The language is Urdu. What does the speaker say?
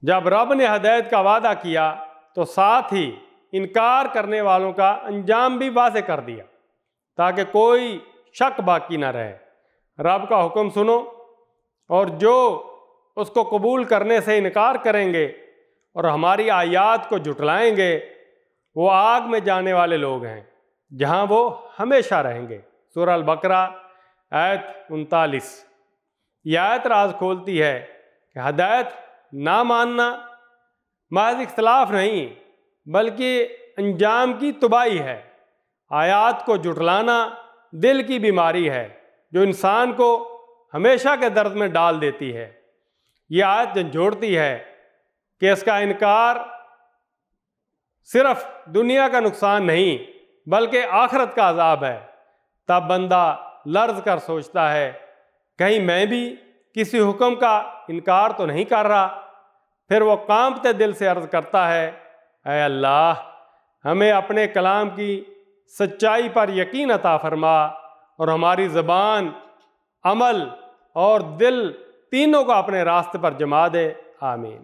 جب رب نے ہدایت کا وعدہ کیا تو ساتھ ہی انکار کرنے والوں کا انجام بھی واضح کر دیا تاکہ کوئی شک باقی نہ رہے۔ رب کا حکم سنو، اور جو اس کو قبول کرنے سے انکار کریں گے اور ہماری آیات کو جھٹلائیں گے وہ آگ میں جانے والے لوگ ہیں جہاں وہ ہمیشہ رہیں گے۔ سورہ البقرہ آیت 39۔ یہ آیت راز کھولتی ہے کہ ہدایت نہ ماننا محض اختلاف نہیں بلکہ انجام کی تباہی ہے۔ آیات کو جھٹلانا دل کی بیماری ہے جو انسان کو ہمیشہ کے درد میں ڈال دیتی ہے۔ یہ آیت جھنجھوڑتی ہے کہ اس کا انکار صرف دنیا کا نقصان نہیں بلکہ آخرت کا عذاب ہے۔ تب بندہ لرز کر سوچتا ہے کہیں میں بھی کسی حکم کا انکار تو نہیں کر رہا۔ پھر وہ کانپتے دل سے عرض کرتا ہے، اے اللہ ہمیں اپنے کلام کی سچائی پر یقین عطا فرما اور ہماری زبان، عمل اور دل تینوں کو اپنے راستے پر جما دے۔ آمین۔